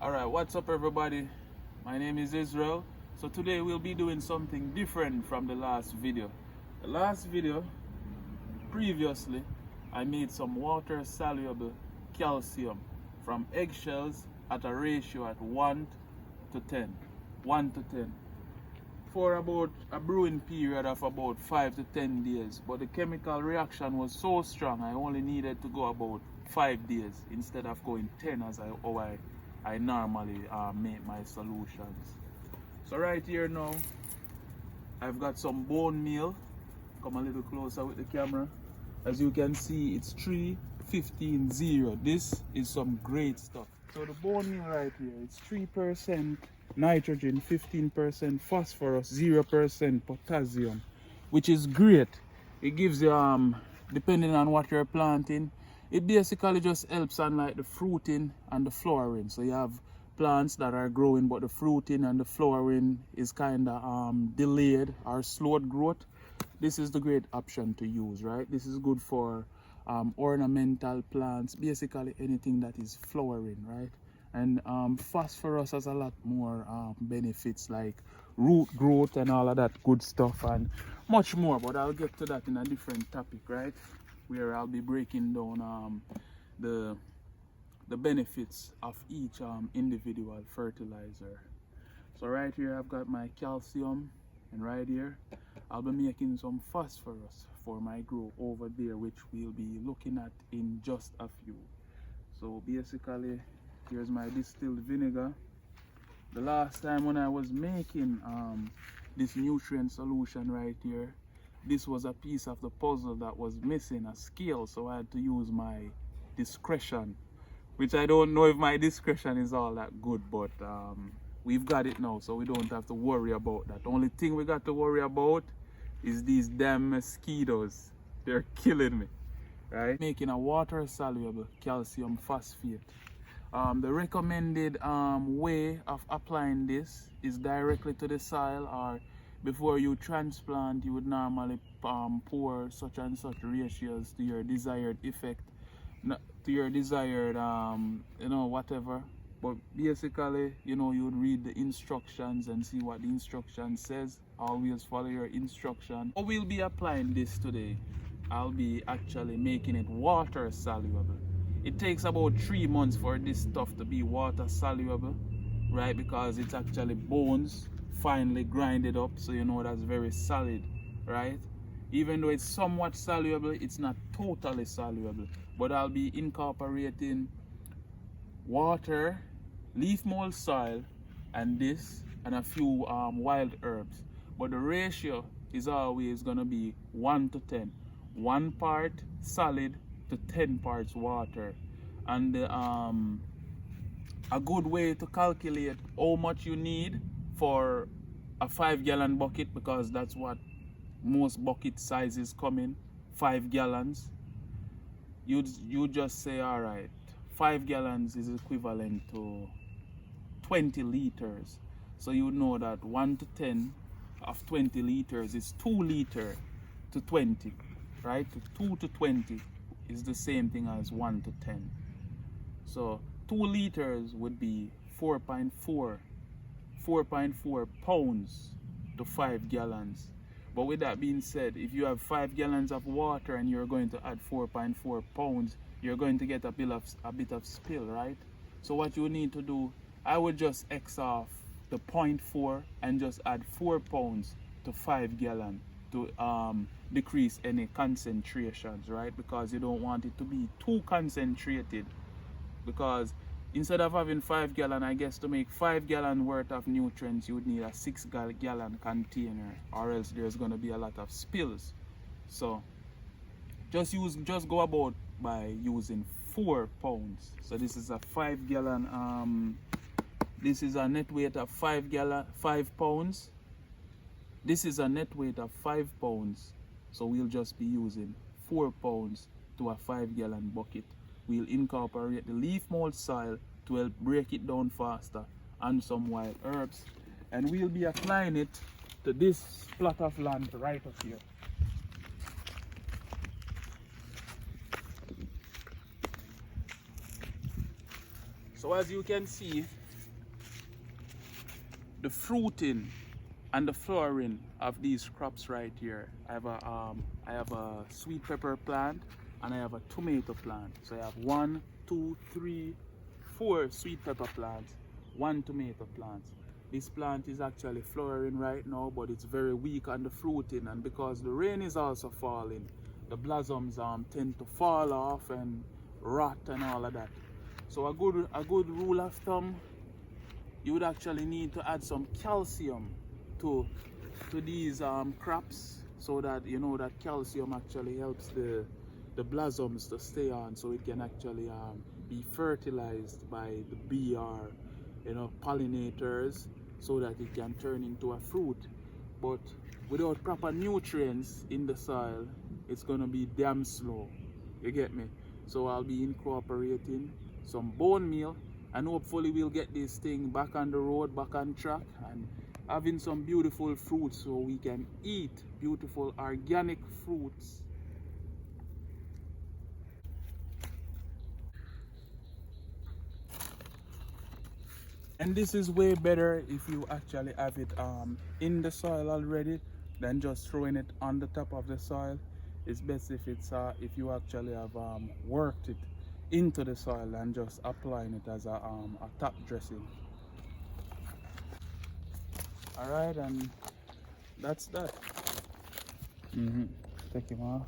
Alright, what's up everybody? My name is Israel. So today we'll be doing something different from the last video. The last video, previously, I made some water soluble calcium from eggshells at a ratio at 1 to 10. 1 to 10. For about a brewing period of about 5 to 10 days. But the chemical reaction was so strong, I only needed to go about 5 days instead of going 10 as I normally make my solutions. So right here now, I've got some bone meal. Come a little closer with the camera. As you can see, it's 3-15-0. This is some great stuff. So the bone meal right here, it's 3% nitrogen, 15% phosphorus, 0% potassium, which is great. It gives you, depending on what you're planting, it basically just helps on like the fruiting and the flowering. So you have plants that are growing, but the fruiting and the flowering is kind of delayed or slowed growth. This is the great option to use, right? This is good for ornamental plants, basically anything that is flowering, right? And phosphorus has a lot more benefits like root growth and all of that good stuff and much more, but I'll get to that in a different topic, right? Where I'll be breaking down the benefits of each individual fertilizer. So right here I've got my calcium, and right here I'll be making some phosphorus for my grow over there, which we'll be looking at in just a few. So basically, here's my distilled vinegar. The last time when I was making this nutrient solution right here, this was a piece of the puzzle that was missing, a scale, so I had to use my discretion, which I don't know if my discretion is all that good, but we've got it now, so we don't have to worry about that. The only thing we got to worry about is these damn mosquitoes. They're killing me, right? Making a water soluble calcium phosphate. The recommended way of applying this is directly to the soil, or before you transplant you would normally pour such and such ratios to your desired effect, to your desired whatever. But basically, you would read the instructions and see what the instruction says. Always follow your instruction. I will be applying this today. I'll be actually making it water soluble. It takes about 3 months for this stuff to be water soluble, right? Because it's actually bones finely grinded up, so that's very solid, right? Even though it's somewhat soluble, it's not totally soluble. But I'll be incorporating water, leaf mold soil, and this, and a few wild herbs. But the ratio is always going to be 1 to 10. 1 part solid to 10 parts water. And a good way to calculate how much you need for a 5-gallon bucket, because that's what most bucket sizes come in, 5 gallons. You just say, all right, 5 gallons is equivalent to 20 liters. So you know that 1 to 10 of 20 liters is 2 liters to 20, right? 2 to 20 is the same thing as 1 to 10. So 2 liters would be 4.4 pounds to 5 gallons. But with that being said, if you have 5 gallons of water and you're going to add 4.4 pounds, you're going to get a bit of spill, right? So what you need to do, I would just X off the 0.4 and just add 4 pounds to 5 gallons to decrease any concentrations, right? Because you don't want it to be too concentrated, because instead of having 5 gallon, I guess to make 5 gallon worth of nutrients you would need a 6 gallon container, or else there's going to be a lot of spills. So just go about by using 4 pounds. So this is a 5 gallon this is a net weight of 5 pounds. This is a net weight of 5 pounds. So we'll just be using 4 pounds to a 5 gallon bucket. We'll incorporate the leaf mold soil to help break it down faster, and some wild herbs. And we'll be applying it to this plot of land right up here. So as you can see, the fruiting and the flowering of these crops right here. I have a sweet pepper plant and I have a tomato plant. So I have 1, 2, 3, 4 sweet pepper plants, 1 tomato plant. This plant is actually flowering right now, but it's very weak on the fruiting, and because the rain is also falling, the blossoms tend to fall off and rot and all of that. So a good rule of thumb, you would actually need to add some calcium to these crops, so that you know that calcium actually helps the blossoms to stay on, so it can actually be fertilized by the bee or pollinators, so that it can turn into a fruit. But without proper nutrients in the soil, it's gonna be damn slow. You get me? So I'll be incorporating some bone meal, and hopefully we'll get this thing back on the road, back on track, and having some beautiful fruits so we can eat beautiful organic fruits. And this is way better if you actually have it in the soil already than just throwing it on the top of the soil. It's best if if you actually have worked it into the soil and just applying it as a top dressing. All right, and that's that. Take him off.